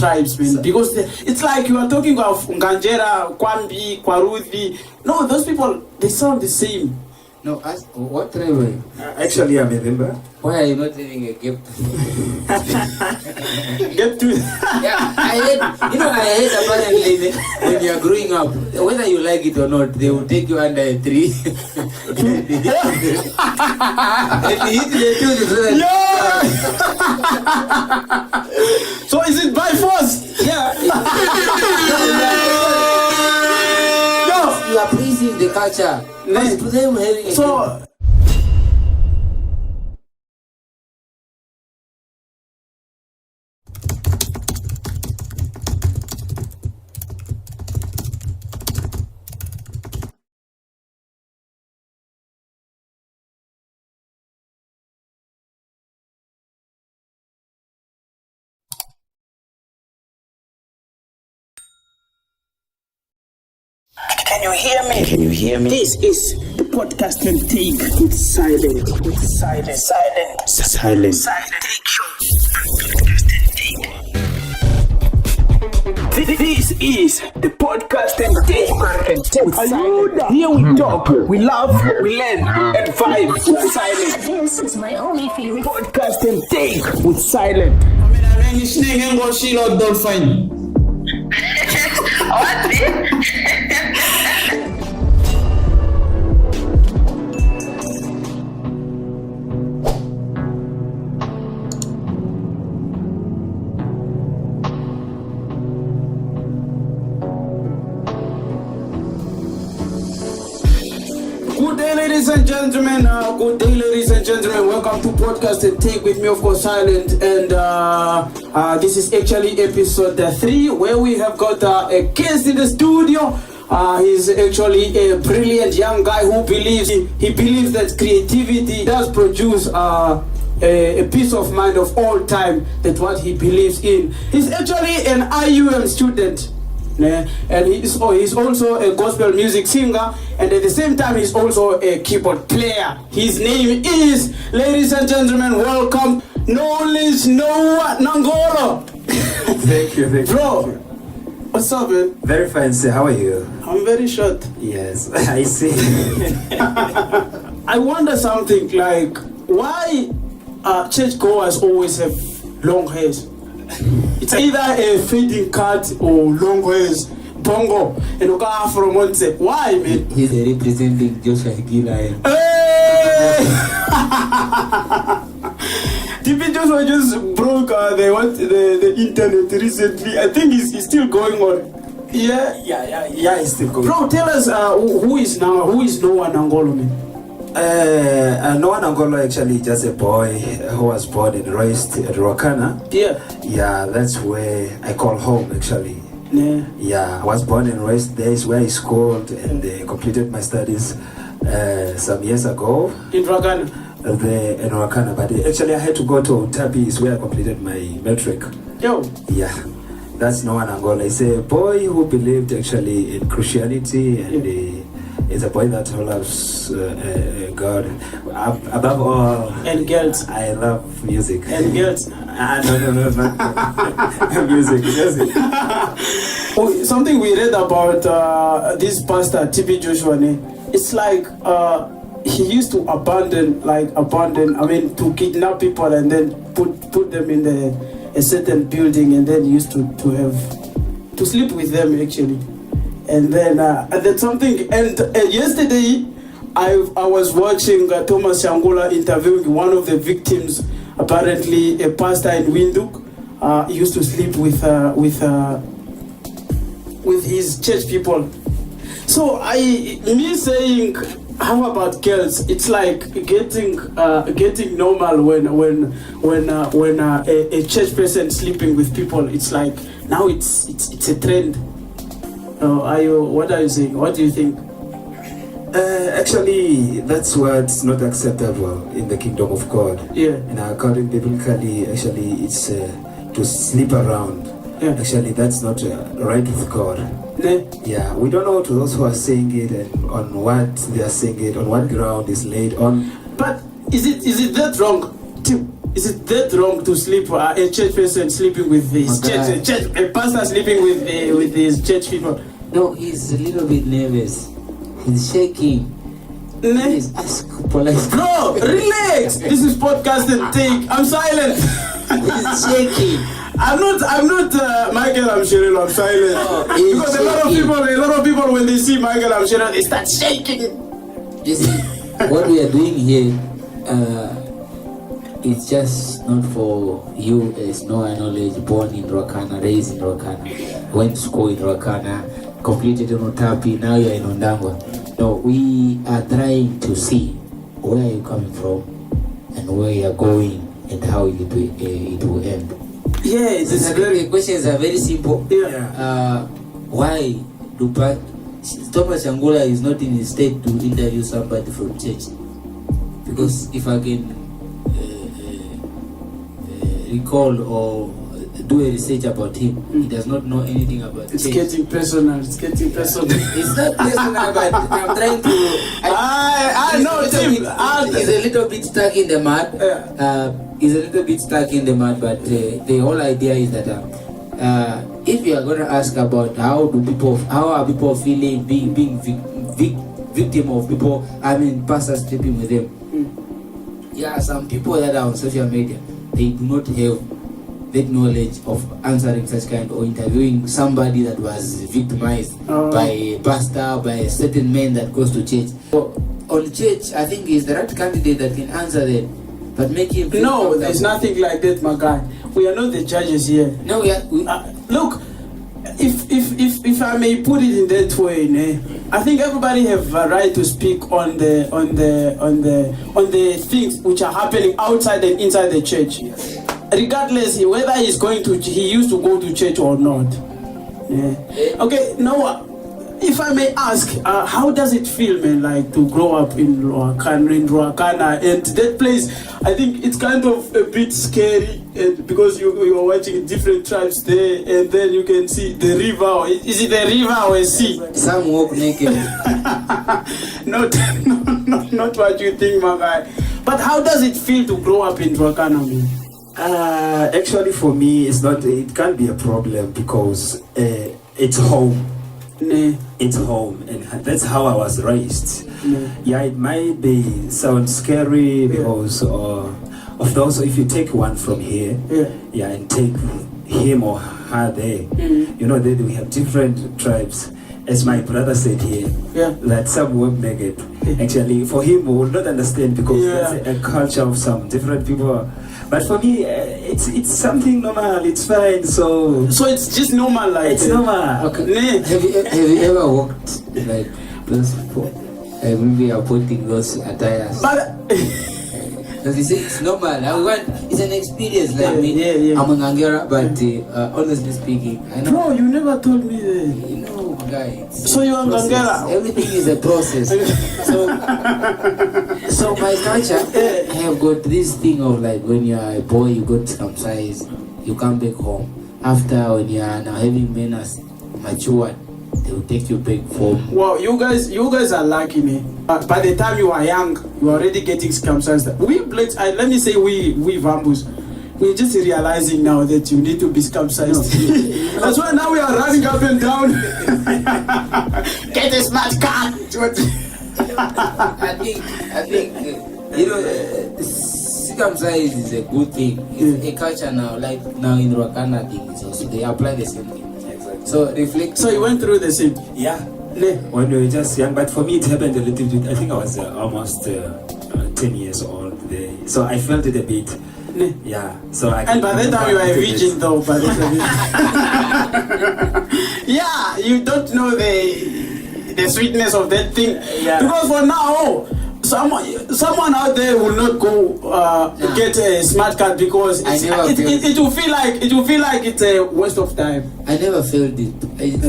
tribes, man, because it's like you are talking of Nganjera, Kwambi, Kwaruthi. No, those people, they sound the same. No, what tribe? Actually, I'm a member. Why are you not having a gift? Get to Yeah, I heard apparently when you are growing up, whether you like it or not, they will take you under a tree. And they hit the tree so that So is it by force? yeah. You are praising the culture. But to them having a So Can you hear me? can you hear me? This is the podcast and take with silent. Take show. This is the podcast and take with silent. Here we talk, we laugh, we learn, and vibe with silent. This is my only favorite Podcast and take with silent. Good day, ladies and gentlemen. Welcome to Podcast and Take with me, of course, Silent. And this is actually episode 3, where we have got a guest in the studio. He's actually a brilliant young guy who believes that creativity does produce a peace of mind of all time. That's what he believes in. He's actually an IUM student. And he's also a gospel music singer, and at the same time he's also a keyboard player. His name is, ladies and gentlemen, welcome Knowledge Noah Nangolo. Thank you. Bro, what's up, man? Very fine, sir. How are you? I'm very short. Yes, I see. I wonder something, like, why churchgoers always have long hairs? It's either a fading cut or long hairs, bongo, and oka afro monte. Why, man? he's representing Joshua Gila. Hey! TP Joshua just broke the internet recently. I think he's still going on. Yeah, It's still good. bro. Tell us who is Noah Nangolo, man? Noah Nangolo actually just a boy who was born and raised at Ruakana. Yeah. Yeah, that's where I call home actually. Yeah, I was born and raised there. Is where I schooled and completed my studies some years ago. In Ragana. In Ruakana, but actually I had to go to Tabi, is where I completed my matric. Yo. Yeah, that's Noah Nangolo. He's a boy who believed actually in Christianity, and is a boy that loves God. Above all, And girls. I love music. And girls. No, not music. Oh, something we read about this pastor TP Joshua. It's like he used to abandon, to kidnap people and then put them in a certain building, and then used to sleep with them actually. And then that's something. And yesterday, I was watching Thomas Shangula interviewing one of the victims. Apparently, a pastor in Windhoek used to sleep with his church people. So me saying, how about girls? It's like getting normal when a church person sleeping with people. It's like now it's a trend. What are you saying? What do you think? Actually, that's what's not acceptable in the kingdom of God. Yeah. And according biblically, actually, it's to sleep around. Yeah. Actually, that's not right with God. Yeah, we don't know to those who are saying it and on what they are saying it, on what ground is laid on. But is it that wrong? is it that wrong to sleep? A church person sleeping with his a pastor sleeping with his church people? No, he's a little bit nervous. He's shaking. Please ask politely. Bro, relax. This is podcast and take. I'm silent. He's shaking. I'm not Michael. I'm Cheryl. I'm silent. Because a lot of people when they see Michael, I'm Cheryl, they start shaking. You see, what we are doing here, it's just not for you as no knowledge, born in Rwakana, raised in Rwakana, went to school in Rwakana, completed in Otapi, now you're in Ondangwa. No, we are trying to see where you're coming from and where you're going and how it will end. Yes, the questions are very simple. Yeah. Why do Thomas Angola is not in a state to interview somebody from church? Because if I can recall or do a research about him, he does not know anything about it's church. getting personal. It's getting personal. It's not personal, but I'm trying to. I know, Tim. He's a little bit stuck in the mud. He's a little bit stuck in the mud, but the whole idea is that if you are going to ask about how are people feeling being victim of people, pastors sleeping with them. Yeah, some people that are on social media, they do not have that knowledge of answering such kind or interviewing somebody that was victimized by a pastor, by a certain man that goes to church. So, on church, I think he's the right candidate that can answer that, but make him feel no, there's nothing like that, my guy. We are not the judges here. No, look, if I may put it in that way, I think everybody have a right to speak on the things which are happening outside and inside the church, regardless whether he used to go to church or not. Yeah. Okay, now if I may ask, how does it feel, man, like to grow up in Rwakana, and that place? I think it's kind of a bit scary, and because you are watching different tribes there, and then you can see the river. Is it a river or a sea? Some walk naked. not what you think, my guy. But how does it feel to grow up in Rwakana, man? Actually, for me, it's not. It can't be a problem because it's home. It's home, and that's how I was raised. Yeah, it might sound scary because of those. If you take one from here, and take him or her there, that we have different tribes. As my brother said here, that some work naked. Actually, for him, we will not understand because that's a culture of some different people. But for me, it's something normal. It's fine. So it's just normal, like it's normal. Okay. Have you ever walked like those people? Maybe are putting those attires. But because you say it's normal. It's an experience like me. I'm an Angara, but honestly speaking, I know. No, you never told me that. You know, guys. So you're Angara. Everything is a process. So my culture, I have got this thing of like when you are a boy, you got circumcised, you come back home. After when you are now having men as matured, they will take you back home. Well, you guys are lucky, man. By the time you are young, you are already getting circumcised. We blacks, let me say we Vambus, we're just realizing now that you need to be circumcised. That's why now we are running up and down. Get a smart card. I think circumcised is a good thing. It's a culture now, like now in Rwakana things also they apply the same thing. So reflect. So you went through the same? Yeah. When we were just young, but for me it happened a little bit. I think I was almost 10 years old there. So I felt it a bit. Yeah. So and by that time you were a virgin though, by the time. Yeah, you don't know the sweetness of that thing. Yeah. Because for now, someone out there will not go get a smart card because it will feel like it's a waste of time. I never felt it.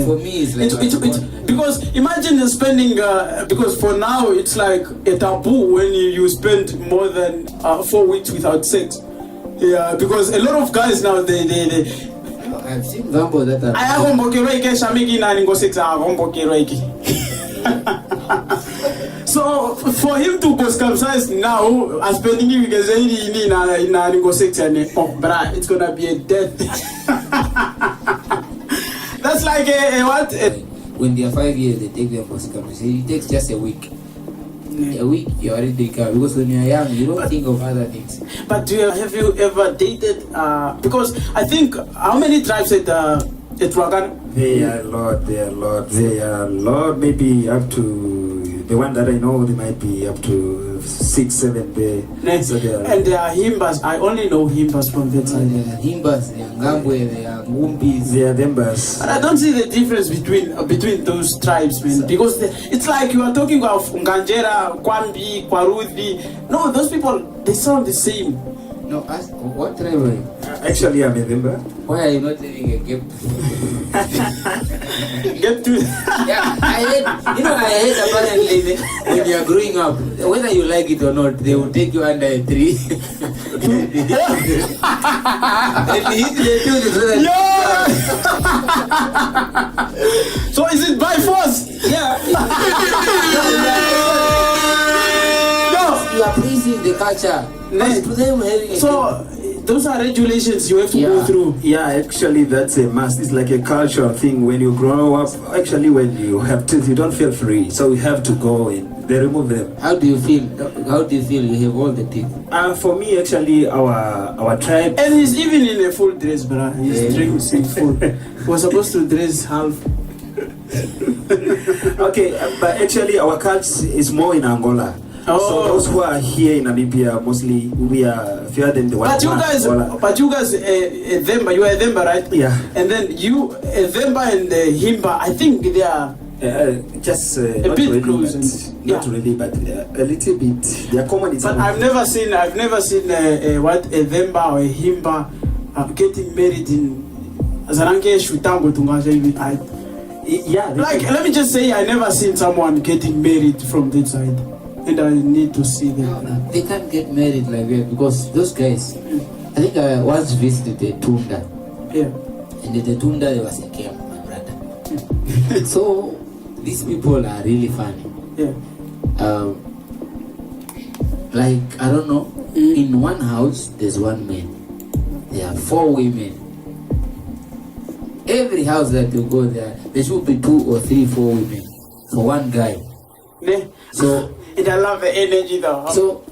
For me, it's like because imagine spending because for now it's like a taboo when you spend more than 4 weeks without sex. Yeah, because a lot of guys now they I've seen Vambo that are. I have So for him to go circumcised now, as spending him because in a section, it's gonna be a death. That's like a what? When they are 5 years, they take them for circumcision. It takes just a week. A week, you already take out. Because when you are young, you don't think of other things. But have you ever dated? Because I think how many tribes at Wakano? They are a lot. Maybe up to the one that I know, they might be up to 6, 7 there. So and there are Himbas. I only know Himbas from that side. There are Himbas, there are Ngambwe, there are Ngumbis. They are Dembas. And I don't see the difference between those tribes, man. Because it's like you are talking of Nganjera, Kwambi, Kwaruthi. No, those people, they sound the same. No, ask, what tribe are you? Actually, I'm a Demba. Why are you not living a gap? Get to Yeah, I heard apparently when you are growing up, whether you like it or not, they will take you under a tree. And hit the tree so that So is it by force? yeah. You are praising the culture. But to them having a So those are regulations you have to go through. Yeah, actually, that's a must. It's like a cultural thing. When you grow up, actually, when you have teeth, you don't feel free. So you have to go and they remove them. How do you feel? How do you feel you have all the teeth? For me, actually, our tribe. And he's even in a full dress, bruh. He's dressing full. He was supposed to dress half. Okay, but actually, our culture is more in Angola. Oh. So those who are here in Namibia, mostly we are fewer than the one. But you guys, Themba, you are a Themba, right? Yeah. And then you, Themba and Himba, I think they are just a not bit really, close. not really, but a little bit. They are common. But I've never seen a Themba or a Himba getting married in Zarange Shutango Tunga. Yeah. Like, let me just say, I never seen someone getting married from that side. And I need to see them. They can't get married like that because those guys, I think I once visited the Tunda. Yeah. And in the Tunda there was a camp, my brother. So these people are really funny. Yeah. Like, I don't know, in one house there's one man. There are 4 women. Every house that you go there should be 2 or 3, 4 women for one guy. Yeah. So and I love the energy though. So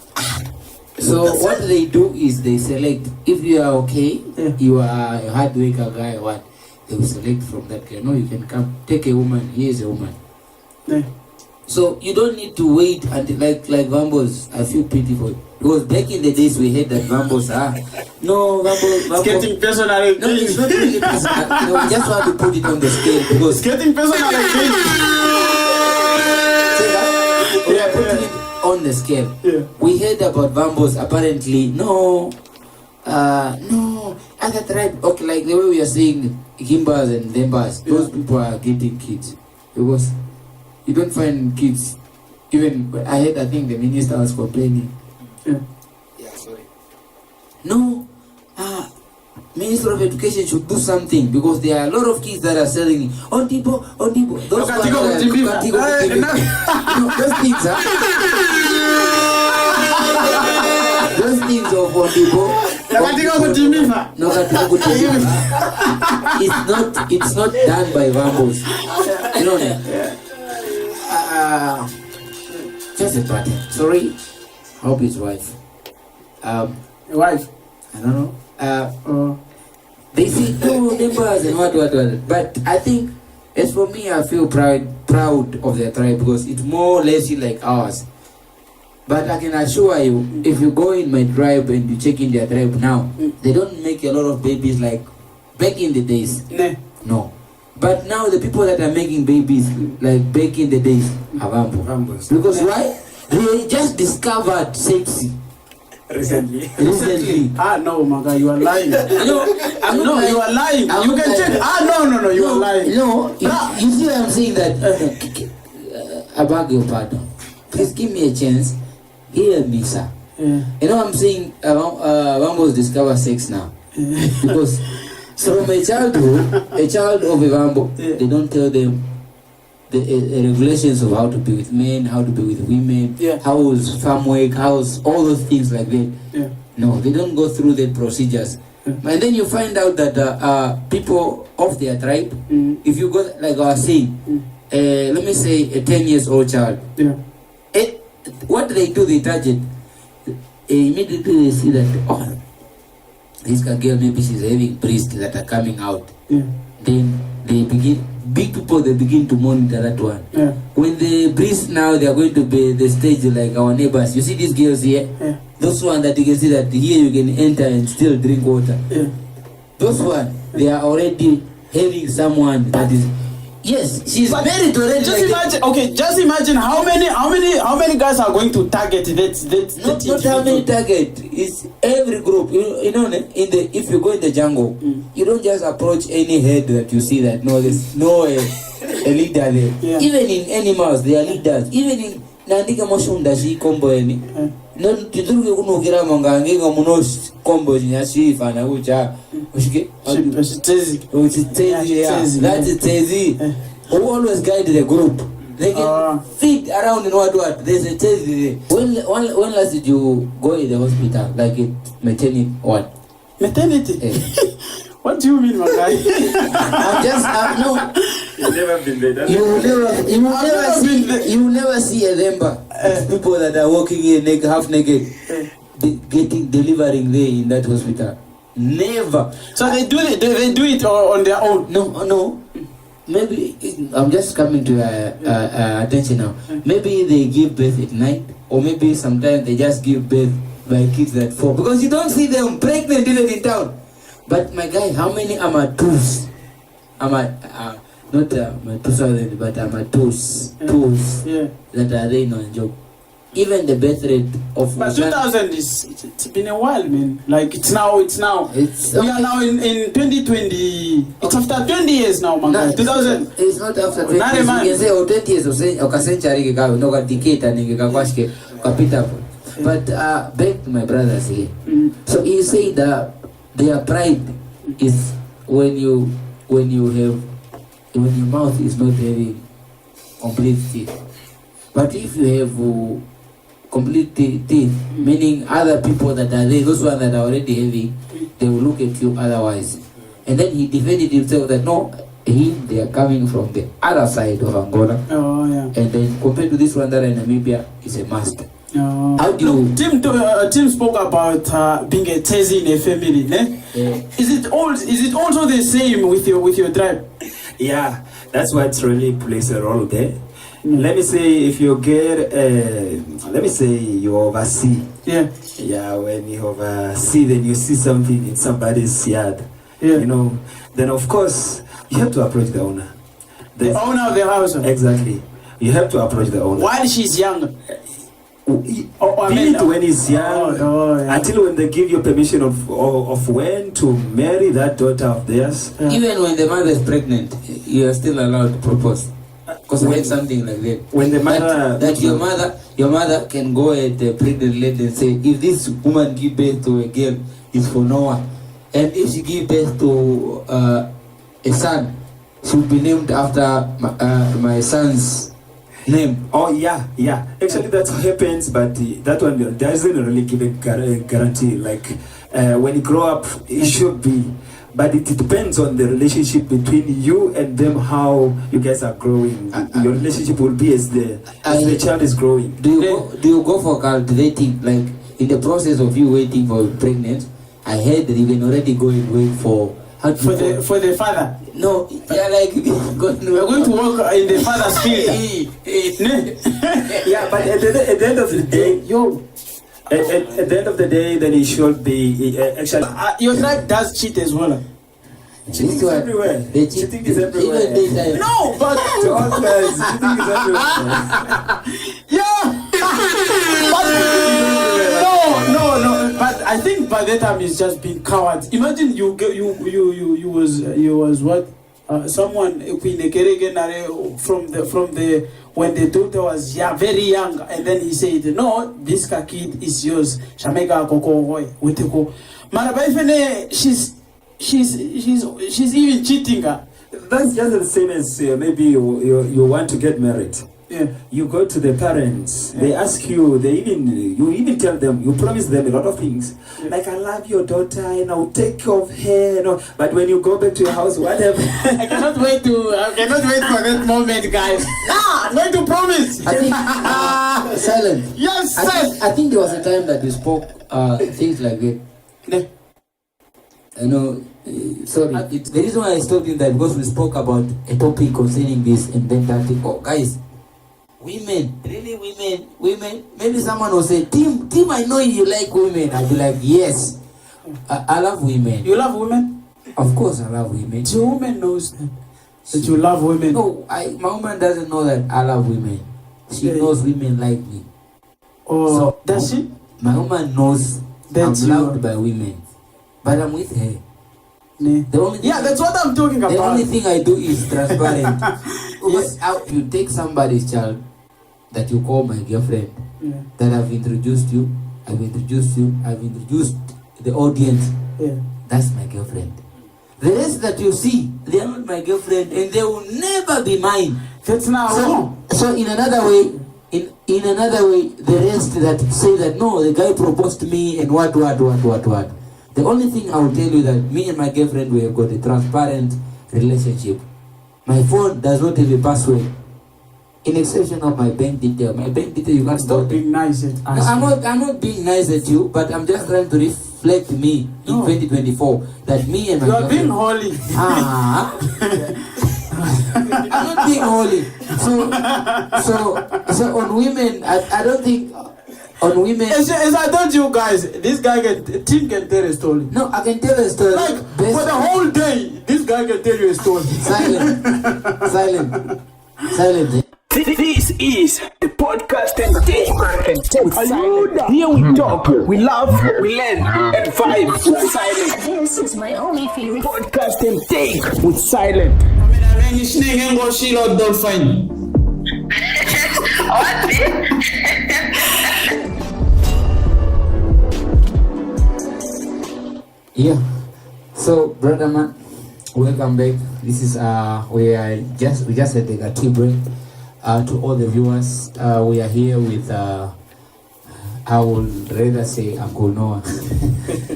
what they do is they select. If you are okay, you are a hard worker guy or what, they will select from that guy. No, you can come, take a woman, here's a woman. Yeah. So you don't need to wait until like Vambos. I feel pity for it. Because back in the days we had that Vambos no Vambos. It's getting personal. No, it's not really personal. No, we just want to put it on the scale because it's getting personal again. We are putting it on the scale. Yeah. We heard about Vambos. Apparently, no, other tribe. Okay, like the way we are saying Himbas and Dembas, those people are getting kids because you don't find kids. Even I heard, I think the minister was complaining. Yeah, sorry. No, Minister of Education should do something because there are a lot of kids that are selling on Tipo. Those those things, those things of on Tipo. It's not done by Vambos. You know that? Just a party. Sorry. Hope his wife. Wife? I don't know. They say no neighbors and what. But I think, as for me, I feel proud of their tribe because it's more or less like ours. But I can assure you, if you go in my tribe and you check in their tribe now, they don't make a lot of babies like back in the days. No. But now the people that are making babies like back in the days are Vambos. Because why? They just discovered sexy. Recently. No, my guy, you are lying. No, you are lying. You can check. No, you are lying. No, you see what I'm saying that? I beg your pardon. Please give me a chance. Hear me, sir. You know what I'm saying? Vambos discover sex now. Because from a child of a Vambo, they don't tell them the regulations of how to be with men, how to be with women, Yeah. how's farm work, how's all those things like that. Yeah. No, they don't go through the procedures. And then you find out that people of their tribe, if you go, like I was saying, let me say a 10 years old child, what they do, they target. Immediately they see that, oh, this girl, maybe she's having breasts that are coming out. Then they begin, big people, they begin to monitor that one. When the breasts now, they are going to be the stage like our neighbors. You see these girls here? Those one that you can see that here you can enter and still drink water. Those one, they are already having someone that is, yes, she's married already. Just imagine, okay, just imagine how many guys are going to target that not how many target. It's every group. You know, if you go in the jungle, you don't just approach any head that you see that there's no a leader there. Even in animals, they are leaders. Even in Nandika Moshunda, she combo any. No, you don't know Giramanga, Munos combo in Yashifa, which are that's a Tezi. Who always guide the group. They can fit around in what there's a Tezi. When last did you go in the hospital? Like it maternity what? Maternity? What do you mean, my guy? I'm just no. You've never been there. You will never see a member people that are walking in half naked, delivering there in that hospital. Never. So they do it on their own. No. Maybe I'm just coming to attention now. Maybe they give birth at night, or maybe sometimes they just give birth by kids that fall, because you don't see them pregnant even in town. But my guy, how many amateurs? Not 2000, but amateurs that are there on job. Even the birth rate of. But 2000 it's been a while, man. Like it's now. We are now in 2020. It's after 20 years now, man. No, 2000. It's not after 20 years. You can say 20 years or a century ago, no decade and kapita. But back to my brothers here. So you say that their pride is when your mouth is not having complete teeth. But if you have complete teeth, meaning other people that are there, those ones that are already having, they will look at you otherwise. And then he defended himself that no, they are coming from the other side of Angola. And then compared to this one that in Namibia, is a must. How do you... Tim spoke about being a Tezi in a family. Is it also the same with your tribe? Yeah, that's what really plays a role there. Let me say, if you get, let me say you oversee. When you oversee, then you see something in somebody's yard. Then of course you have to approach the owner. The owner of the house. Exactly. You have to approach the owner. While she's young. When he's young, until when they give you permission of when to marry that daughter of theirs. Even when the mother is pregnant, you are still allowed to propose. Because I heard something like that. When the mother that your mother can go at the pregnant lady and say, if this woman give birth to a girl, it's for Noah, and if she give birth to a son, she will be named after my son's name. Actually that happens, but that one doesn't really give a guarantee. Like when you grow up, it should be, but it depends on the relationship between you and them, how you guys are growing. Your relationship will be as the child is growing. Do you go for cultivating, like in the process of you waiting for pregnant? I heard that you can already go and wait for the father. No, like we're going to work in the father's field. But at the end of the day, at the end of the day, then it should be actually. Your tribe does cheat as well. Cheating is everywhere. Cheating is everywhere. No, but to all guys, cheating is everywhere. No. But I think by that time it's just being cowards. Imagine you was what someone from the when the daughter was very young, and then he said, no, this kid is yours. Shamega koko weteko. Marabaifene, she's even cheating her. that's just the same as maybe you want to get married. Yeah. You go to the parents, they ask you, you even tell them, you promise them a lot of things. Like, I love your daughter and I'll take care of her. You know. But when you go back to your house, whatever. I cannot wait for that moment, guys. I'm going to promise. I think, silent. Yes, sir. I think there was a time that you spoke things like that. You know, sorry. The reason why I stopped in that because we spoke about a topic concerning this and then that thing. Oh, guys, women, really women. Maybe someone will say, Tim, I know you like women. I'll be like, yes, I love women. You love women? Of course, I love women. Your woman knows that you love women. No, my woman doesn't know that I love women. She knows women like me. Oh, so, does she? My woman knows That's I'm loved by women, but I'm with her. The only thing that's what I'm talking about. The only thing I do is transparent. Because you take somebody's child that you call my girlfriend, that I've introduced the audience. Yeah. That's my girlfriend. The rest that you see, they are not my girlfriend and they will never be mine. That's not wrong. So in another way, the rest that say that no, the guy proposed to me and what. The only thing I will tell you that me and my girlfriend, we have got a transparent relationship. My phone does not have a password. In exception of my bank detail. My bank detail, you can't Stop being nice at us. I'm not being nice at you, but I'm just trying to reflect me in 2024 that me and my girlfriend. You are being holy. I'm not being holy. So on women, I don't think on women. As I told you guys, this guy Tim can tell a story. No, I can tell a story. Like for the whole day, this guy can tell you a story. Silent. This is the podcast and take with Silent. Here we talk, we laugh, we learn, and vibe with Silent. This is my only favorite Podcast and take with Silent. Yeah. So, brother man, welcome back. This is we just had a tea break. To all the viewers, we are here with I would rather say Uncle Noah.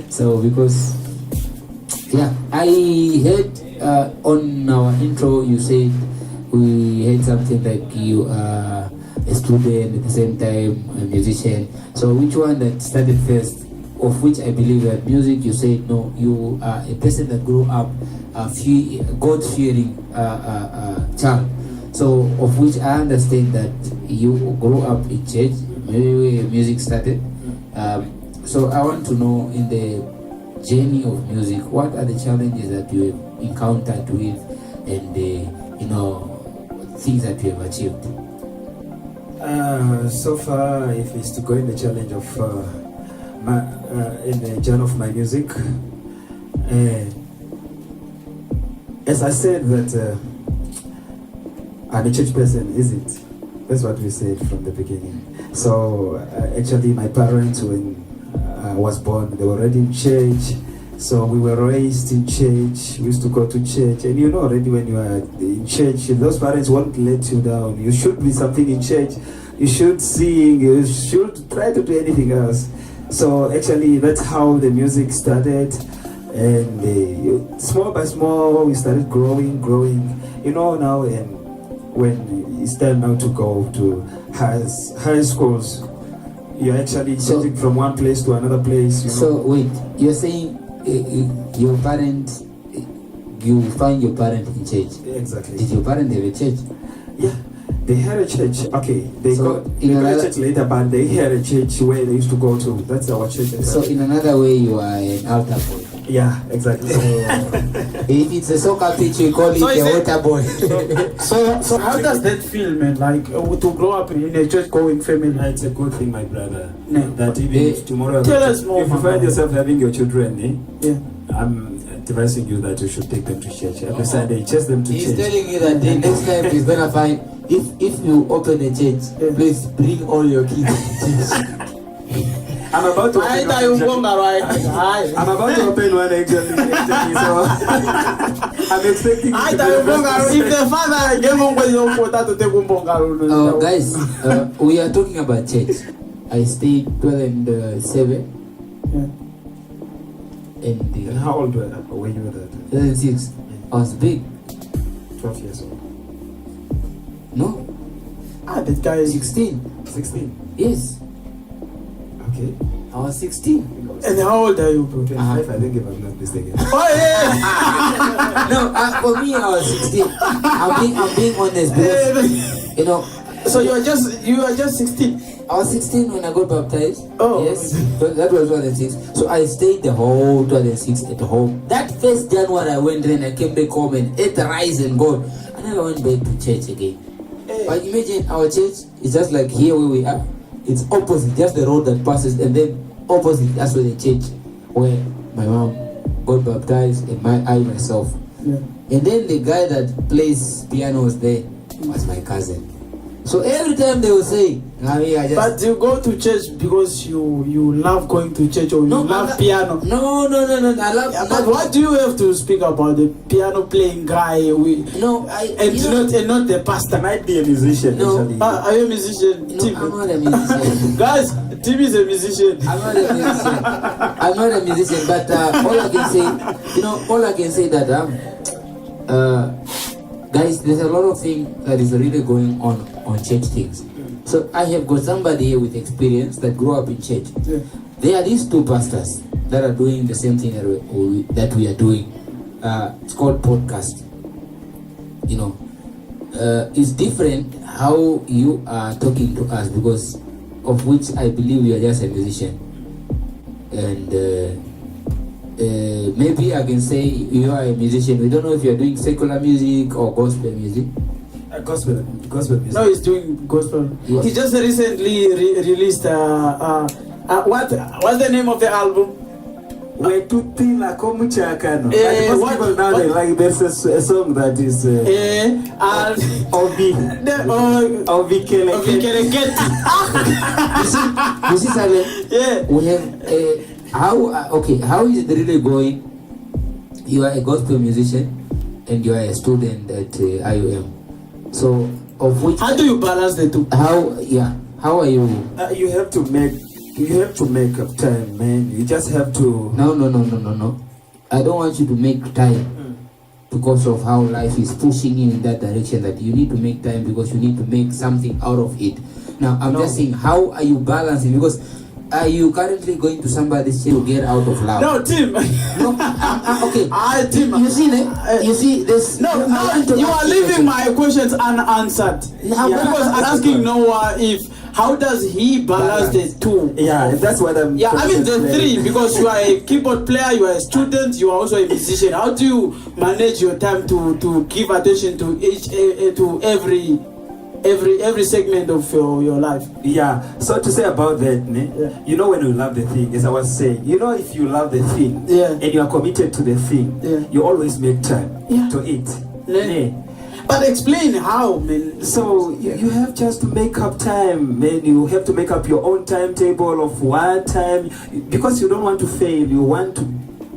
So because I heard on our intro you said we had something like you are a student at the same time a musician. So which one that started first? Of which I believe that music, you said no, you are a person that grew up God-fearing child. So of which I understand that you grew up in church, maybe where music started. So I want to know, in the journey of music, what are the challenges that you have encountered with, and things that you have achieved? So far, if it's to go in the challenge of in the journey of my music, as I said that I'm a church person, is it? That's what we said from the beginning. So actually, my parents, when I was born, they were already in church. So we were raised in church. We used to go to church, and already when you are in church, those parents won't let you down. You should be something in church. You should sing. You should try to do anything else. So actually, that's how the music started, and small by small, we started growing. Now, and when it's time now to go to high schools, you're actually changing from one place to another place. So wait, you're saying your parents, you find your parents in church? Exactly. Did your parents have a church? Yeah, they had a church. Okay, they so got a church later, but they had a church where they used to go to. That's our church. So in another way, you are an altar boy. Yeah, exactly. So if it's a soccer pitch, we call it a water boy. So how does that feel, man? Like to grow up in a church-going family? It's a good thing, my brother. No. That even tomorrow, tell us more, if you find yourself having your children, I'm advising you that you should take them to church every Sunday. Chase them to church. He's telling you that the next time he's gonna find, if you open a church, please bring all your kids to church. I'm about to open one. I'm about to open one actually. So I'm expecting. If the father gave on to take guys, we are talking about church. I stayed 12 and 7. Yeah. And how old were you at that? 6. I was big. 12 years old. No. That guy is 16. 16? Yes. Okay. I was 16. And how old are you, bro? 25, I think, if I'm not mistaken. Oh, yeah! No, for me, I was 16. I'm being honest because, you know. So you are just 16? I was 16 when I got baptized. Oh. Yes. But that was 2006. So I stayed the whole 2006 at home. That first January I went there and I came back home and ate rice and God. I never went back to church again. But imagine our church is just like here where we are. It's opposite, just the road that passes, and then opposite, that's where the church where my mom got baptized and I myself. Yeah. And then the guy that plays piano was there, was my cousin. So every time they will say, but you go to church because you love going to church or you love piano? No. I love. But what do you have to speak about the piano playing guy? Not the pastor. Might be a musician. No. Actually. Are you a musician? No, Tim? I'm not a musician. Guys, Tim is a musician. I'm not a musician. But all I can say that guys, there's a lot of things that is really going on church things. So I have got somebody here with experience that grew up in church. Yeah. There are these two pastors that are doing the same thing that we are doing. It's called podcast. You know, it's different how you are talking to us because of which I believe you are just a musician. And maybe I can say you are a musician. We don't know if you are doing secular music or gospel music. Gospel music. No, he's doing gospel. Yes. He just recently released what's the name of the album? WETUⵛILA KOMUTJAAKANO. What? People now they like there's a song that is OVIKELEKETE. You see, Simon? Yeah. We have how is it really going? You are a gospel musician and you are a student at IUM. So, of which? How do you balance the two? How are you? You have to make up time, man. You just have to. No. I don't want you to make time because of how life is pushing you in that direction. That you need to make time because you need to make something out of it. Now, I'm just saying, how are you balancing? Because are you currently going to somebody's to get out of love? No, Tim. No, okay. Tim. You see this. No, you are leaving my questions unanswered. Because I'm asking Noah how does he balance the two? Yeah, that's what I'm. Yeah, I mean the three, because you are a keyboard player, you are a student, you are also a musician. How do you manage your time to give attention to every segment of your life? Yeah, so to say about that, you know, when you love the thing, as I was saying, you know, if you love the thing and you are committed to the thing, you always make time to it. But explain how, man. So you have just to make up time, man. You have to make up your own timetable of what time, because you don't want to fail. You want to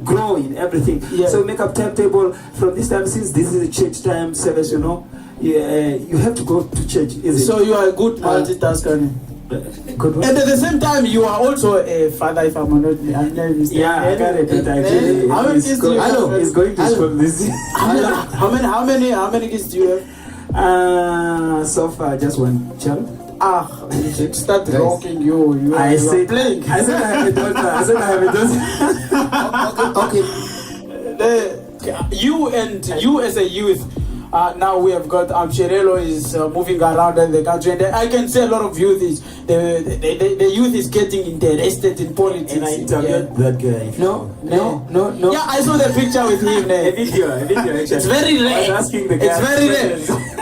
grow in everything. Yeah. So make up timetable from this time, since this is a church time service, you know. Yeah, you have to go to church. So you are a good multitasker. And at the same time, you are also a father, if I'm not mistaken. Yeah, I got it. Actually, how many kids do you have? He's going to school this year. How many kids do you have? So far, just one child. You should start rocking you. I said playing. I said I have a daughter. Okay. You as a youth. Now we have got Sherelo is moving around in the country, and I can see a lot of youth is the youth is getting interested in politics. And I interviewed that guy. No. Yeah, I saw the picture with him. A video actually. It's very rare. I was asking the guy. It's very rare.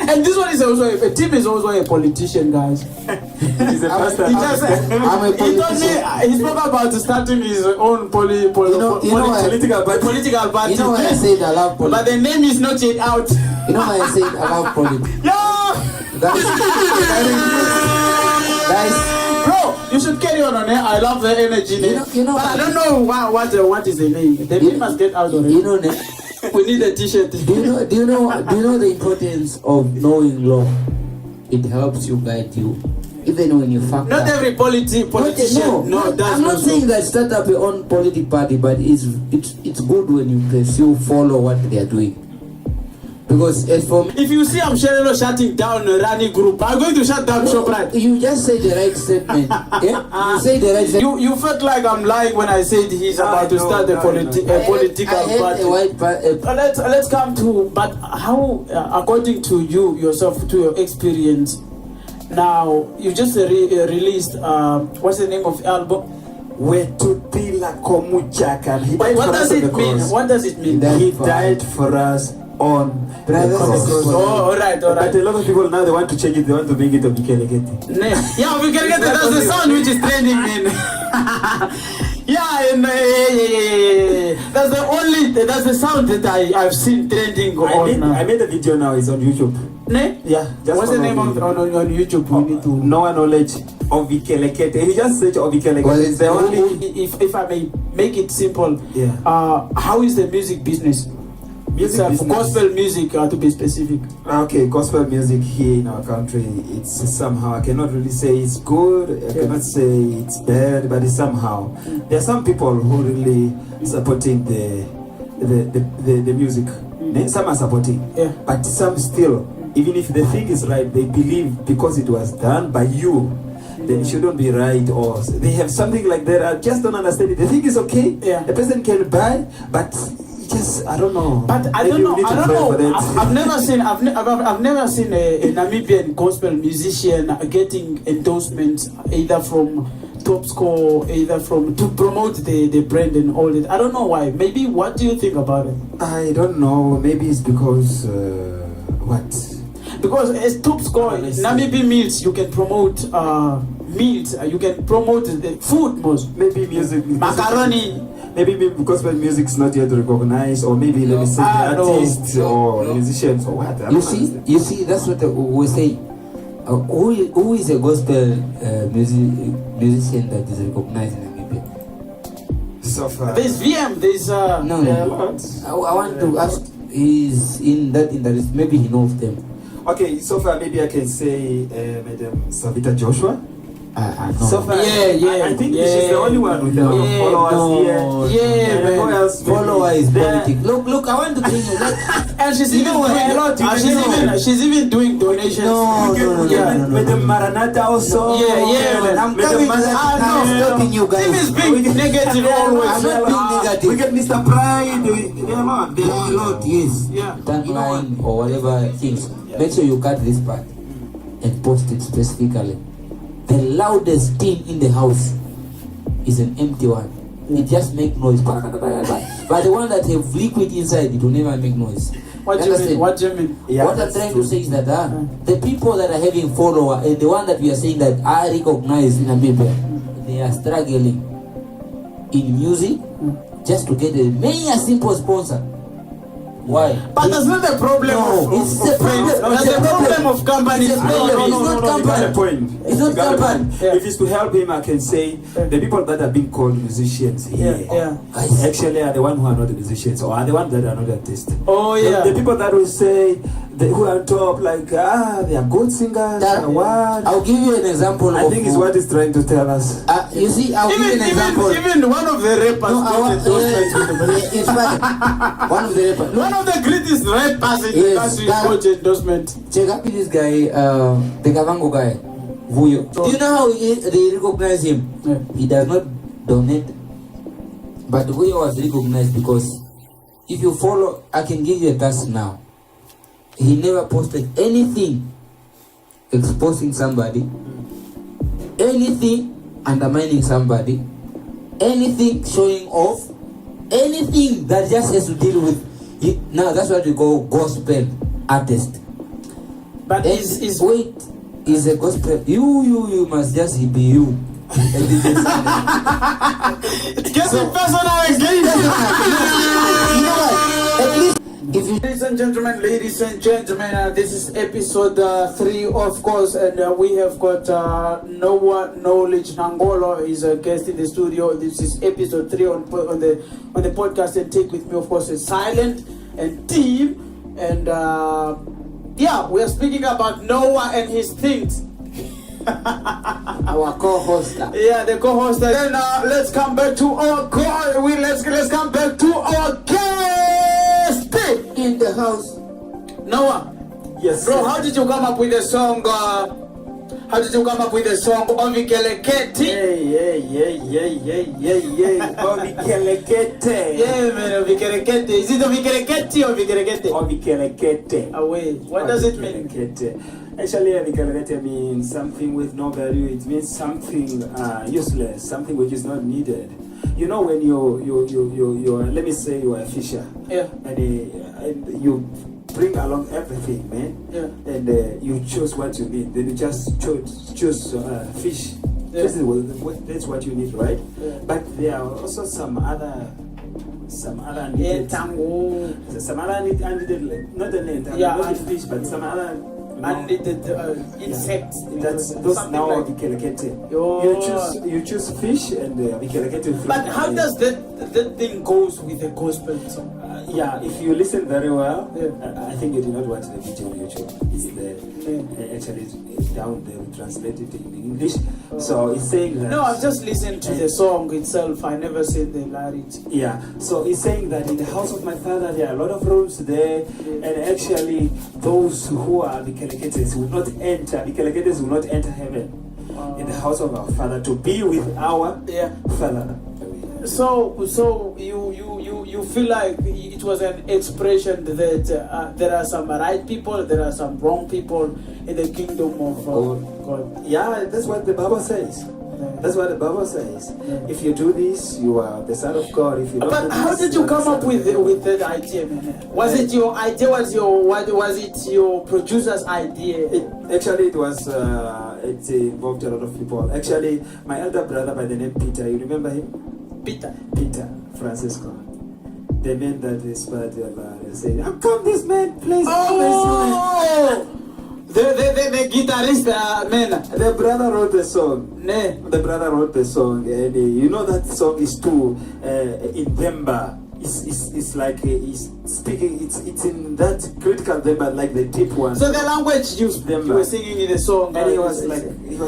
And this one is also Tim is also a politician, guys. He's a pastor. I'm a politician. He told me he spoke about starting his own political party. You know why I said I love politics? But the name is not yet out. You know why I said I love politics? Yeah! Guys, Bro, You should carry on it. I love the energy. You know, but I don't know what is the name. The name must get out of it. You know, we need a t-shirt. Do you know the importance of knowing law? It helps you, guide you, even when you fuck Not up. every politician. No, I'm not saying that start up your own political party, but it's good when you pursue, follow what they are doing. Because as for me, if you see I'm shutting down a running group, I'm going to shut down ShopRite. You just say the right statement. Yeah? You say the right statement. You felt like I'm lying when I said he's about to start a political party. Let's come to, but how, according to you yourself, to your experience, now you just released, what's the name of the album? WETUŞILA KOMUTJAAKANO. What does it mean? What does it mean? He died for us on the cross. All right. But a lot of people now they want to change it. They want to make it OVIKELEKETE. Yeah, OVIKELEKETE. That's the sound which is trending, man. Yeah. That's the sound that I've seen trending on. I made a video now. It's on YouTube. Yeah. What's the name on YouTube? We need to know knowledge. OVIKELEKETE. If you just search OVIKELEKETE, well, it's the only. If I may make it simple, yeah. How is the music business? Business. Gospel music, to be specific. Okay, gospel music here in our country, it's somehow, I cannot really say it's good, I cannot say it's bad, but it's somehow. There are some people who really supporting the music. Some are supporting, but some still, even if the thing is right, they believe because it was done by you, then it shouldn't be right, or they have something like that. I just don't understand it. The thing is okay, a person can buy, but just, I don't know. But I don't know. I've never seen a Namibian gospel musician getting endorsements either from Top Score, either from to promote the brand and all that. I don't know why. Maybe what do you think about it? I don't know. Maybe it's because what? Because as Top Score, Namibian meals, you can promote meals. You can promote the food most. Maybe music, macaroni. Maybe because music is not yet recognized, or maybe let me say artists or musicians or what. You see, that's what we say. Who is a gospel musician that is recognized in Namibia? So far, there's VM. There's no. I want to ask. He's in that industry. Maybe he knows them. Okay, so far maybe I can say Madam Savita Joshua. So far, I think she's the only one with a lot of followers here. Follower is politics. Look, I want to bring you. And she's even doing a lot. She's even doing donations. No. With the Maranatha also. I'm coming. I'm not stopping you guys. Tim is being negative always. I'm not being negative. We get Mr. Pride. There are a lot, yes. Timeline or whatever things. Make sure you cut this part and post it specifically. The loudest thing in the house is an empty one. It just makes noise. But the one that have liquid inside, it will never make noise. What do you mean? What I'm trying to say is that the people that are having followers and the one that we are saying that are recognized in Namibia, they are struggling in music just to get a simple sponsor. Why? But that's not the problem it's the problem of companies. It's not company. It's not company. If it's to help him, I can say the people that are being called musicians here actually are the ones who are not the musicians, or are the ones that are not artists. The people that will say who are top, like they are good singers. I'll give you an example. I think it's what he's trying to tell us. You see, I'll give you an example. Even one of the rappers. It's fine. One of the rappers. One of the greatest rappers in the country got endorsement. Check out this guy, the Kavango guy, Vuyo. Do you know how they recognize him? He does not donate, but Vuyo was recognized because if you follow, I can give you a task now. He never posted anything exposing somebody, anything undermining somebody, anything showing off, anything that just has to deal with. Now that's what we call gospel artist. But is a gospel. You must just be you. It's getting personal again. You know what? At least Ladies and gentlemen, this is episode 3, of course, and we have got Noah Knowledge Nangolo. He's a guest in the studio. This is episode 3 on the podcast, and take with me, of course, is Silent and Team, and yeah, we are speaking about Noah and his things. Our co-hoster. Yeah, the co-hoster. Then let's come back to our let's come back to our guest in the house. Noah. Yes. Bro, how did you come up with the song? How did you come up with the song OVIKELEKETE? OVIKELEKETE. Yeah, man, OVIKELEKETE. Is it OVIKELEKETE or OVIKELEKETE? OVIKELEKETE. Away. What does it mean? Actually, OVIKELEKETE means something with no value. It means something useless, something which is not needed. You know, when you let me say you are a fisher. Yeah. And you bring along everything, man. Yeah. And you choose what you need. Then you just choose fish. Yeah. That's what you need, right? Yeah. But there are also some other needed, not the net, not the fish, but some other unneeded insects. That's those now like OVIKELEKETE. Oh. You choose fish and OVIKELEKETE. But how does that thing goes with the gospel song? Yeah, if you listen very well, Yeah. I think you do not watch the video on YouTube. It's there. Actually, it's down there. We translated it in English. So it's saying that. No, I've just listened to the song itself. I never said the lyrics. Yeah, so it's saying that in the house of my father there are a lot of rooms there, and actually those who are OVIKELEKETEs will not enter. OVIKELEKETEs will not enter heaven in the house of our father to be with our father. So you feel like it was an expression that there are some right people, there are some wrong people in the kingdom of God. Yeah, that's what the Bible says. That's what the Bible says. If you do this, you are the son of God. If you don't But do this, how did you come up with that idea, man? Was it your idea? Was it your producer's idea? It involved a lot of people. Actually, my elder brother by the name Peter, you remember him? Peter Francisco. The man that inspired your life. They said, how come this man plays? Oh! The guitarist, man. The brother wrote the song. Ne. The brother wrote the song, and you know that song is too in Themba. It's like he's speaking. It's in that critical Themba, like the deep one. So the language you were singing in the song, and he was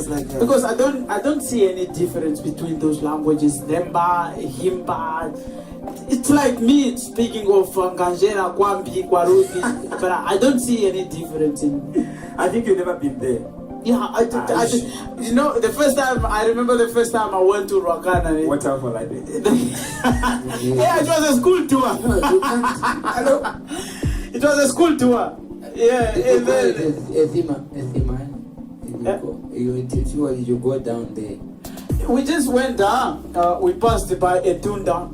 like because I don't see any difference between those languages. Themba, Himba. It's like me speaking of Nganjera, Kwambi, Kwaruti, but I don't see any difference in. I think you've never been there. Yeah, you know, I remember the first time I went to Rwakana. What time for like that? Yeah, it was a school tour. Hello? It was a school tour. Yeah, and then you go down there. We just went down. We passed by Etunda.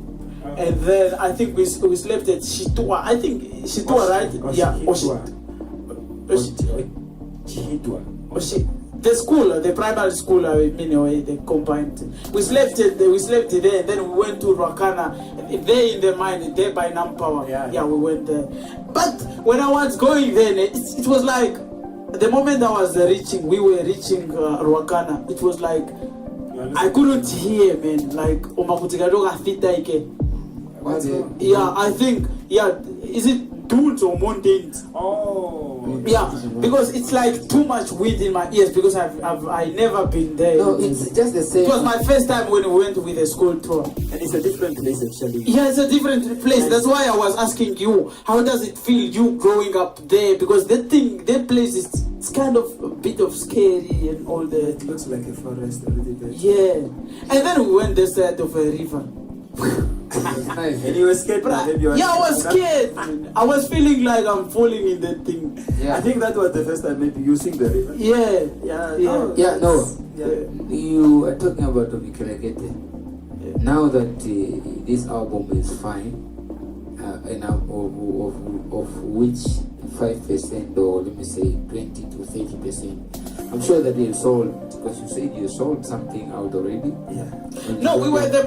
And then I think we slept at Shitua. I think Shitua, right? Yeah. The school, the primary school, anyway, the combined. We slept there, and then we went to Rwakana. There in the mine, there by Nampower. Yeah, we went there. But when I was going there, it was like the moment we were reaching Rwakana. It was like I couldn't hear, man. Like yeah, I think is it dunes or mountains? Oh, yeah, because it's like too much wind in my ears because I've never been there. No, it's just the same. It was my first time when we went with a school tour, and it's a different place actually. Yeah, it's a different place. That's why I was asking you, how does it feel you growing up there? Because that place it's kind of a bit of scary and all that. It looks like a forest a little bit. Yeah, and then we went this side of a river. And you were scared? Yeah, I was scared. I was feeling like I'm falling in that thing. Yeah. I think that was the first time maybe you sing the river. Yeah. No. You are talking about OVIKELEKETE. Now that this album is fine, and of which 5% or let me say 20 to 30%. I'm sure that they sold, because you said you sold something out already. Yeah. No, we were at the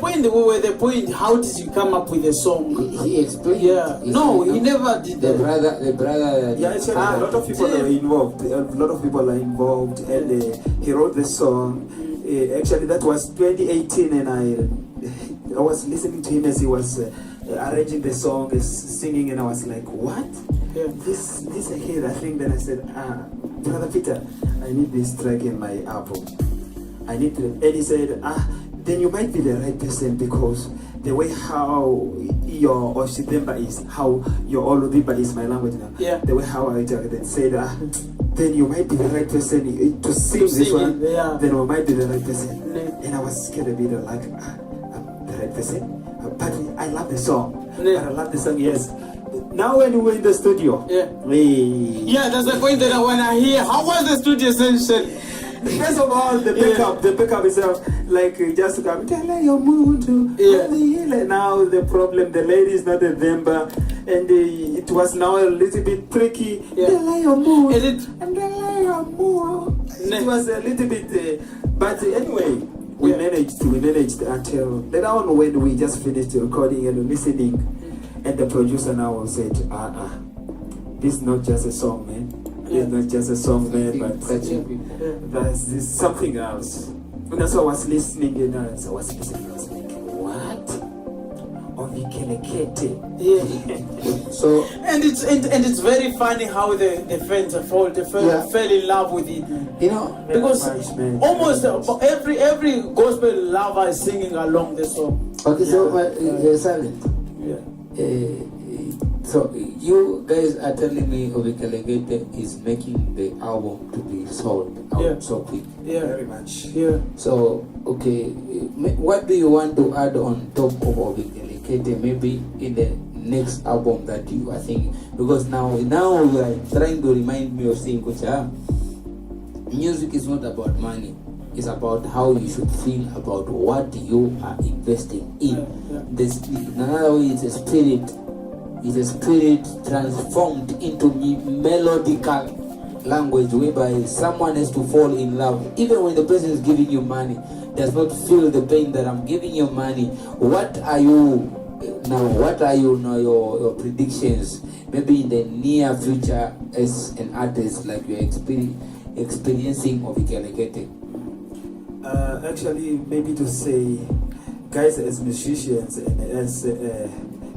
point. How did you come up with a song? He explained. Yeah. No, he never did The that. brother. Yeah, actually, a lot of people are involved. A lot of people are involved, and he wrote the song. Actually, that was 2018, and I was listening to him as he was arranging the song, singing, and I was like, what? Yeah. This a hit, I think. Then I said, Brother Peter, I need this track in my album. I need to. And he said, then you might be the right person, because the way how your Oshidemba is, how your Oludimba is my language now. Yeah. The way how I then said, then you might be the right person to sing this one. Yeah. Then I might be the right person. And I was scared a bit, like, I'm the right person. But I love the song. But I love the song, yes. Now when we were in the studio, yeah, that's the point that I want to hear. How was the studio session? First of all, the pickup is like just to come, tell your mood to now the problem, the lady is not a member, and it was now a little bit tricky. Tell your mood, and tell your mood. It was a little bit, but anyway, we managed until later on when we just finished the recording and listening, and the producer now said, this is not just a song, man. It's not just a song, man, but there's something else. And that's why I was listening, and I was listening, I was like, what? OVIKELEKETE. Yeah. So and it's very funny how the fans fell in love with it. You know, because nice, almost every gospel lover is singing along the song. okay, so Silent. Yeah. So you guys are telling me OVIKELEKETE is making the album to be sold out so quick. Yeah, very much. Yeah. So okay, what do you want to add on top of OVIKELEKETE? Maybe in the next album that you are thinking, because now you are trying to remind me of saying, Kocha, music is not about money. It's about how you should feel about what you are investing in. This, in another way, it's a spirit. It's a spirit transformed into melodical language, whereby someone has to fall in love. Even when the person is giving you money, does not feel the pain that I'm giving you money. What are you now? Your predictions? Maybe in the near future, as an artist, like you're experiencing OVIKELEKETE. Actually, maybe to say, guys, as musicians and as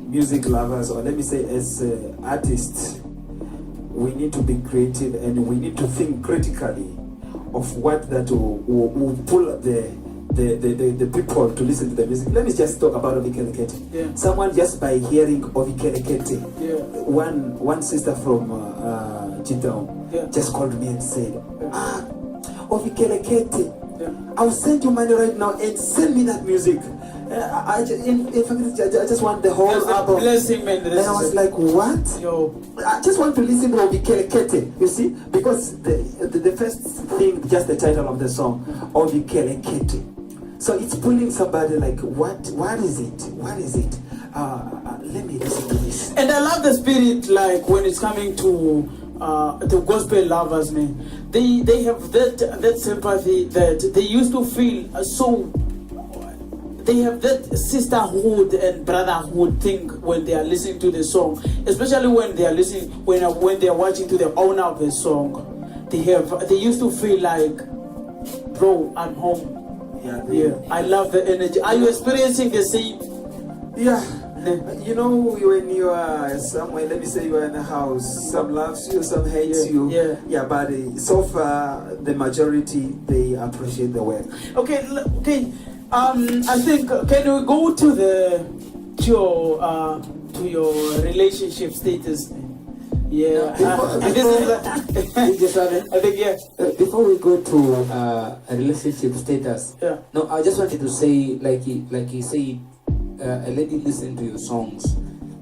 music lovers, or let me say as artists, we need to be creative, and we need to think critically of what that will pull the people to listen to the music. Let me just talk about OVIKELEKETE. Yeah. Someone just by hearing OVIKELEKETE, one sister from Chitao just called me and said, OVIKELEKETE, I'll send you money right now and send me that music. In fact, I just want the whole album. Blessing, man. And I was like, what? I just want to listen to OVIKELEKETE, you see? Because the first thing, just the title of the song, OVIKELEKETE. So it's pulling somebody like, what is it? What is it? Let me listen to this. And I love the spirit, like when it's coming to the gospel lovers, man. They have that sympathy that they used to feel so. They have that sisterhood and brotherhood thing when they are listening to the song, especially when they are listening when they are watching to the owner of the song. They used to feel like, bro, I'm home. Yeah. I love the energy. Are you experiencing the same? Yeah. You know, when you are somewhere, let me say you are in a house, some loves you, some hates you. Yeah, but so far, the majority, they appreciate the work. Okay. I think, can we go to your relationship status? Yeah. I think before we go to a relationship status, no, I just wanted to say, like he said, a lady listened to your songs,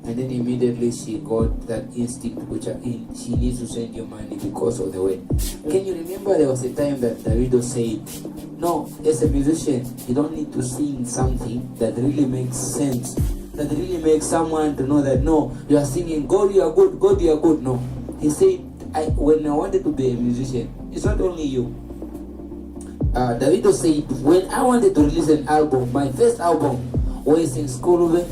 and then immediately she got that instinct, which she needs to send you money because of the way. Can you remember there was a time that Davido said, no, as a musician, you don't need to sing something that really makes sense, that really makes someone to know that, no, you are singing, God, you are good, God, you are good. No, he said, when I wanted to be a musician, it's not only you. Davido said, when I wanted to release an album, my first album was in Skulwe.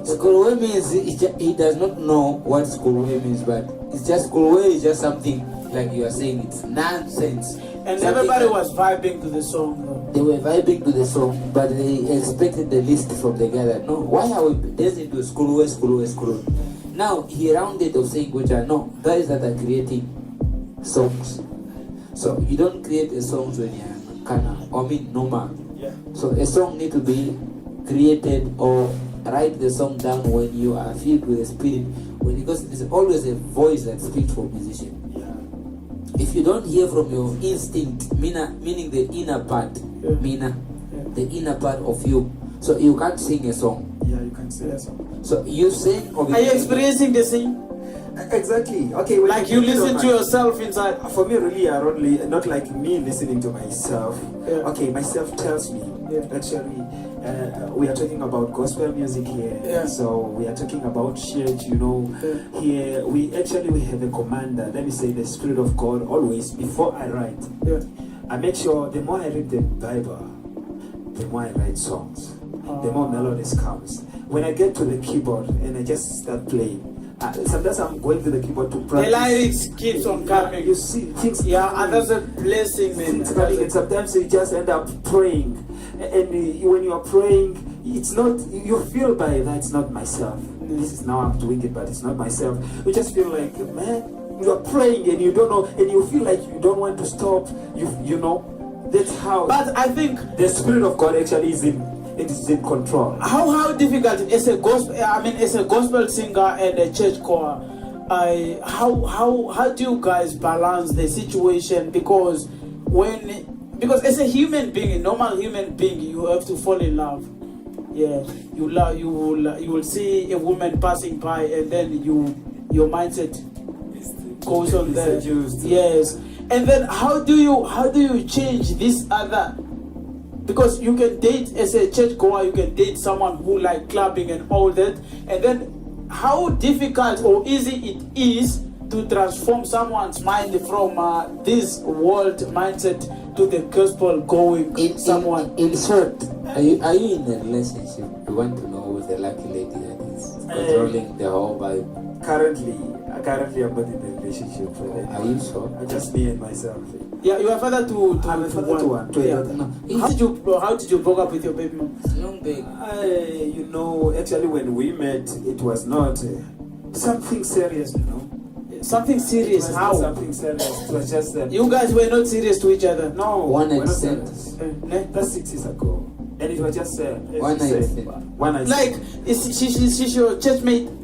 Skulwe means he does not know what Skulwe means, but it's just Skulwe is just something like you are saying, it's nonsense. And everybody was vibing to the song. They were vibing to the song, but they expected the list from the guy that, no, why are we dancing to Skulwe? Now he rounded of saying, no, guys that are creating songs. So you don't create a song when you're normal. Yeah. So a song need to be created or write the song down when you are filled with the spirit. Because there's always a voice that speaks for musician. Yeah. If you don't hear from your instinct, meaning the inner part, the inner part of you, so you can't sing a song. Yeah, you can't sing a song. So you sing. Are you experiencing the sing? Exactly. Okay. Like you listen to yourself inside. For me, really, I only not like me listening to myself. Yeah. Okay, myself tells me. Yeah. Actually, we are talking about gospel music here. Yeah. So we are talking about church. You know, here we have a commander. Let me say the Spirit of God always before I write. Yeah. I make sure the more I read the Bible, the more I write songs, the more melodies comes. When I get to the keyboard and I just start playing. Sometimes I'm going to the keyboard to practice. The lyrics keeps on coming. You see things. Yeah, and that's a blessing, man. And sometimes you just end up praying, and when you are praying, it's not. You feel by that it's not myself. This is now I'm doing it, but it's not myself. You just feel like, man, you are praying and you don't know, and you feel like you don't want to stop. You know, that's how. But I think the Spirit of God actually is in control. How difficult as a gospel singer and a church choir, how do you guys balance the situation? Because as a human being, a normal human being, you have to fall in love. Yeah, you will see a woman passing by, and then your mindset goes on there. Yes, and then how do you change this other? Because you can date as a church goer, you can date someone who like clubbing and all that, and then how difficult or easy it is to transform someone's mind from this world mindset to the gospel going someone. In short, are you in a relationship? You want to know who's the lucky lady that is controlling the whole vibe? Currently I'm not in a relationship. Are you sure? Just me and myself. Yeah, you are father to I'm a father to one. How did you break up with your baby mom? Long back. You know, actually when we met, it was not something serious, you know. Something serious? How? Something serious. It was just you guys were not serious to each other? No. One night stand. That's 6 years ago. And it was just one night stand. Like, she's your churchmate?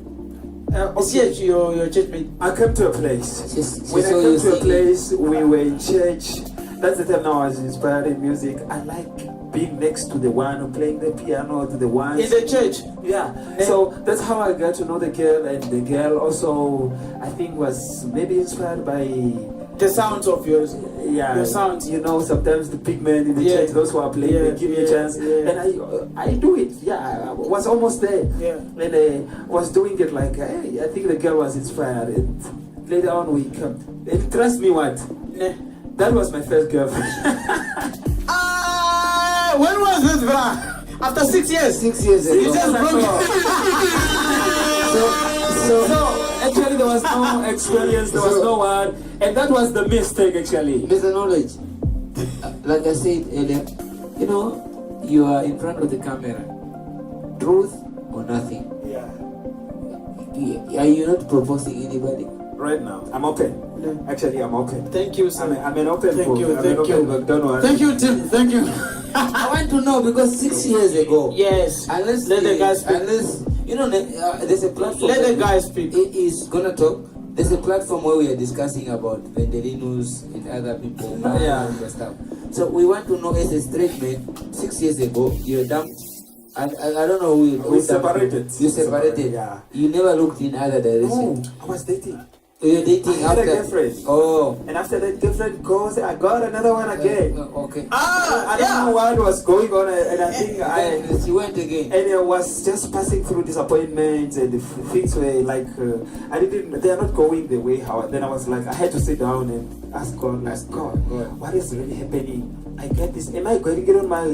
Is your churchmate? I came to a place. When I came to a place, we were in church. That's the time now I was inspired in music. I like being next to the one playing the piano, to the one in the church. Yeah. So that's how I got to know the girl, and the girl also, I think, was maybe inspired by the sounds of yours. Yeah, your sounds. You know, sometimes the big men in the church, those who are playing, they give me a chance, and I do it. Yeah, I was almost there. Yeah, and I was doing it like, hey, I think the girl was inspired. And later on, we come. And trust me, what? That was my first girlfriend. When was this, bro? After 6 years? 6 years ago. You just broke it. So actually there was no experience, there was no one, and that was the mistake actually. Mr. Knowledge, like I said earlier, you know, you are in front of the camera. Truth or nothing. Yeah. Are you not proposing anybody? Right now, I'm open. Actually, I'm open. Thank you, sir. I'm an open book. Thank you. Don't worry. Thank you, Tim. Thank you. I want to know because 6 years ago. Yes. Unless let the guys speak. Unless you know, there's a platform. Let the guys speak. He is gonna talk. There's a platform where we are discussing about Vendelinos and other people. And stuff. So we want to know, as a straight man, 6 years ago, you're dumb. I don't know who we separated. You separated. Yeah. You never looked in other direction. No, I was dating. You're dating I had a after? girlfriend. Oh. And after that girlfriend goes, I got another one again. Okay. I don't know what was going on, and I think She went again. and I was just passing through disappointments, and the things were like they are not going the way how. Then I was like, I had to sit down and ask God, like, God, what is really happening? I get this. Am I going to get on my?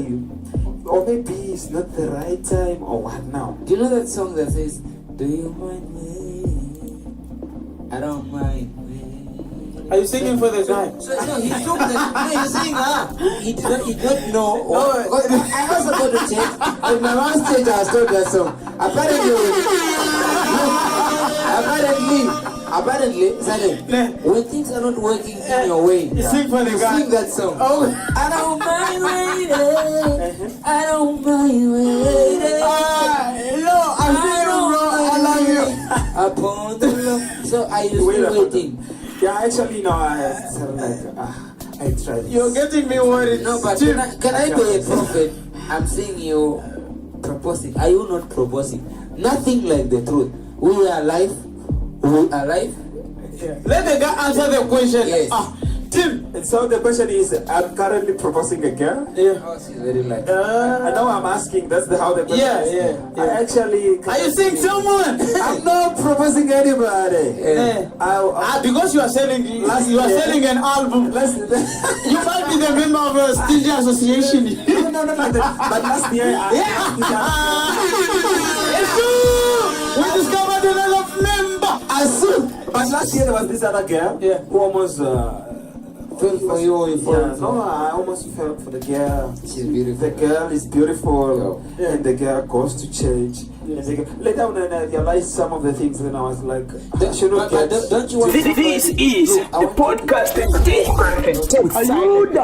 Or maybe it's not the right time, or what now? Do you know that song that says, "Do you mind me? I don't mind me." Are you singing for the guy? So, no, he took the. No, he's saying he did not know. I was about to check. In my last stage, I was told that song. Apparently, when things are not working in your way, You sing for the guy. sing that song. Oh. I don't mind waiting. I don't mind waiting. No, I love you. Upon the love. So I used to waiting. Yeah, actually, no, I tried. You're getting me worried. No, but can I be a prophet? I'm seeing you proposing. Are you not proposing? Nothing like the truth. We are alive. We are alive. Yeah. Let the guy answer the question. Yes. Tim. And so the question is, I'm currently proposing a girl. Yeah. Oh, she's very light. I know I'm asking. That's how the question is. Yeah. I actually. Are you seeing someone? I'm not proposing anybody. Because you are selling. You are selling an album. You might be the member of a studio association. No. But last year, It's true. We discovered another member. But last year there was this other girl who almost Fell for you or you fall? No, I almost fell for the girl. She's beautiful. The girl is beautiful, and the girl goes to church. And later on, I realized some of the things, and I was like, I should not get. Don't you want This is the podcast entertainment.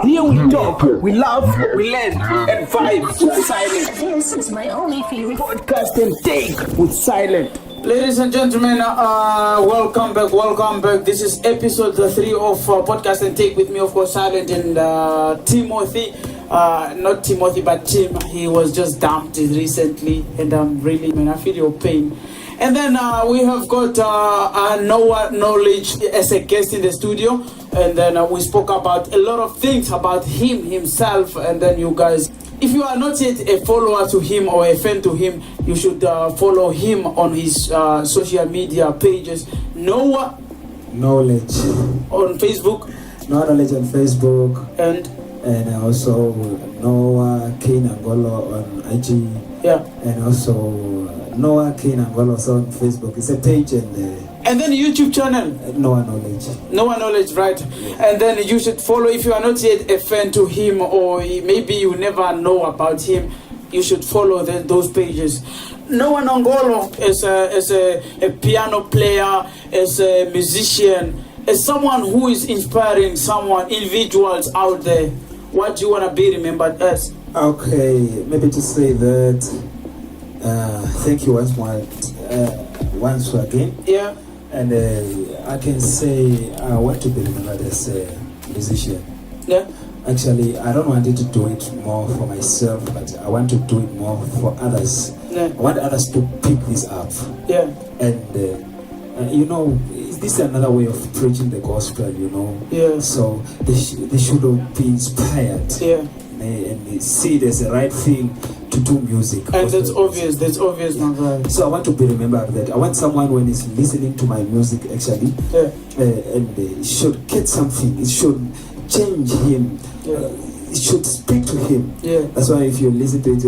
Here we talk, we laugh, we learn, and vibe silent. This is my only favorite Podcast and take with silent. Ladies and gentlemen, welcome back. This is episode 3 of Podcast and Take with me, of course, Silent, and Timothy. Not Timothy, but Tim. He was just dumped recently, and I feel your pain. And then we have got Noah Knowledge as a guest in the studio, and then we spoke about a lot of things about himself, and then you guys, if you are not yet a follower to him or a fan to him, you should follow him on his social media pages. Noah Knowledge on Facebook, Knowledge on Facebook, and also Noah Kinangolo on IG, and also Noah Kinangolo on Facebook. It's a page and then YouTube channel Noah Knowledge, right? And then you should follow, if you are not yet a fan to him, or maybe you never know about him, you should follow those pages. Noah Nongolo is a piano player, as a musician, as someone who is inspiring individuals out there. What do you want to be remembered as? Okay, maybe to say that thank you once again. Yeah. And I can say I want to be remembered as a musician. Yeah. Actually, I don't want to do it more for myself, but I want to do it more for others. Yeah. I want others to pick this up. Yeah. And this is another way of preaching the gospel, Yeah. So they should be inspired. Yeah. And they see it as the right thing to do music. And that's obvious, my guy. So I want to be remembered that I want someone, when he's listening to my music, actually, and it should get something. It should change him. It should speak to him. Yeah. That's why if you listen to it,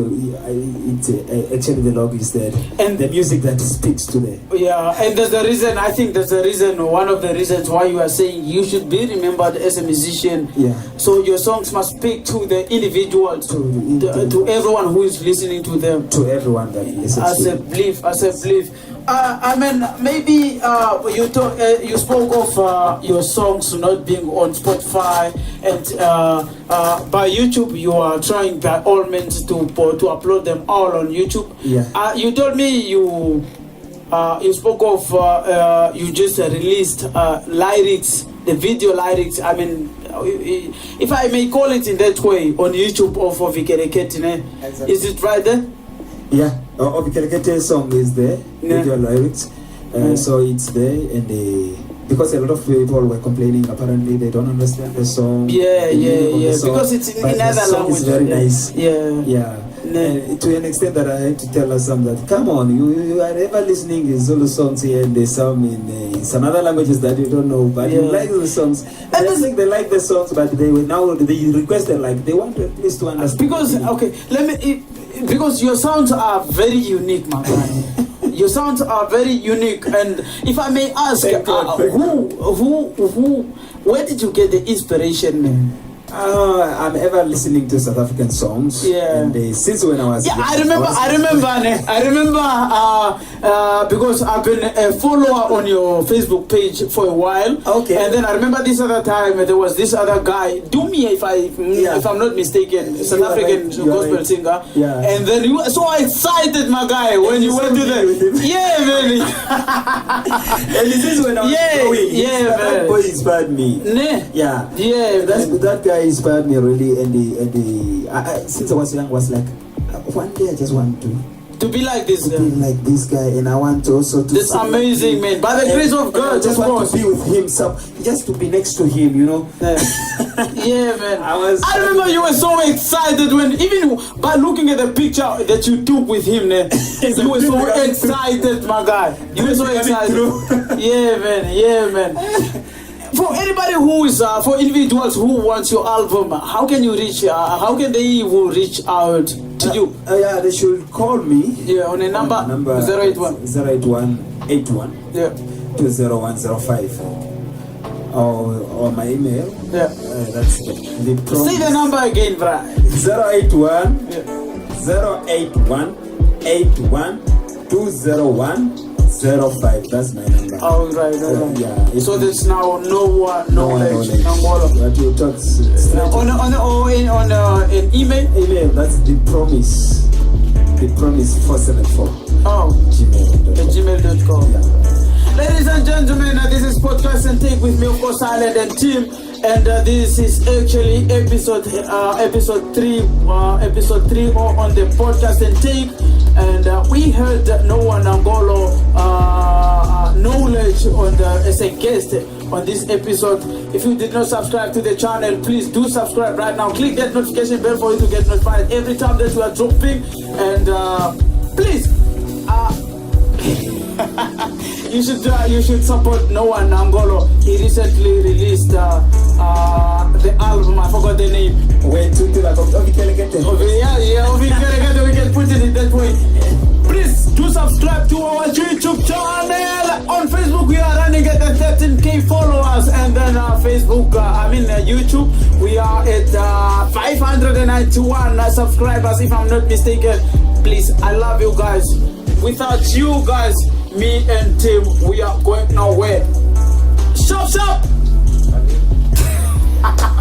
actually the log is that, and the music that speaks to them. Yeah, and there's the reason. I think there's the reason. One of the reasons why you are saying you should be remembered as a musician. Yeah. So your songs must speak to the individuals, to everyone who is listening to them. To everyone that listens. As a belief. Maybe you spoke of your songs not being on Spotify, and by YouTube you are trying by all means to upload them all on YouTube. Yeah. You told me you spoke of you just released lyrics, the video lyrics. If I may call it in that way, on YouTube of OVIKELEKETE. Exactly. Is it right there? Yeah, OVIKELEKETE song is there, video lyrics. So it's there, and because a lot of people were complaining. Apparently, they don't understand the song. Yeah. Song, Because it's in but the another song language. is very nice. Yeah. To an extent that I had to tell us some that come on, you are ever listening to Zulu songs here and there's some in some other languages that you don't know, but you like the songs. I don't think they like the songs, but they requested, like they want at least to understand. Because your sounds are very unique, my man. Your sounds are very unique, and if I may ask, where did you get the inspiration, man? I'm ever listening to South African songs. And since when I was I remember because I've been a follower on your Facebook page for a while. Okay. And then I remember this other time there was this other guy, Dumi, if I'm not mistaken, South African gospel singer. Yeah. And then you were so excited, my guy, when you went to the man. And this is when I was growing. Man. That boy inspired me. That guy inspired me really, and since I was young, was like one day I just want to be like this, be like this guy, and I want to also to. This amazing man, by the grace of God, I just want to be with him, just to be next to him, you know. Yeah, man. I remember you were so excited when even by looking at the picture that you took with him, man. You were so excited, my guy. You were so excited. Yeah, man. For anybody who is, for individuals who want your album, how can you reach? How can they reach out to you? They should call me. Yeah, on a number 081 81 20105 or my email. Yeah, that's the promise. Say the number again, bro. 081 81 20105. That's my number. All right. So there's now no knowledge. But you talk on an email. That's the promise. The promise 474. Gmail.com. Yeah. Ladies and gentlemen, this is Podcast and Take with me, of course, Silent and Tim, and this is actually episode 3 on the Podcast and Take. And we heard Noah Nangolo knowledge as a guest on this episode. If you did not subscribe to the channel, please do subscribe right now. Click that notification bell for you to get notified every time that we are dropping. And please, you should support Noah Nangolo. He recently released the album. I forgot the name. WETUＣHILA, OVIKELEKETE. OVIKELEKETE. We can put it in that way. Please do subscribe to our YouTube channel. On Facebook, we are running at 13k followers, and then YouTube, we are at 591 subscribers, if I'm not mistaken. Please, I love you guys. Without you guys, me and Tim, we are going nowhere. Shop.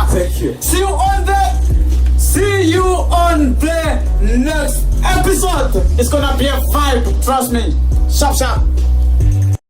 Thank you. See you on the next episode. It's gonna be a vibe, trust me. Shop.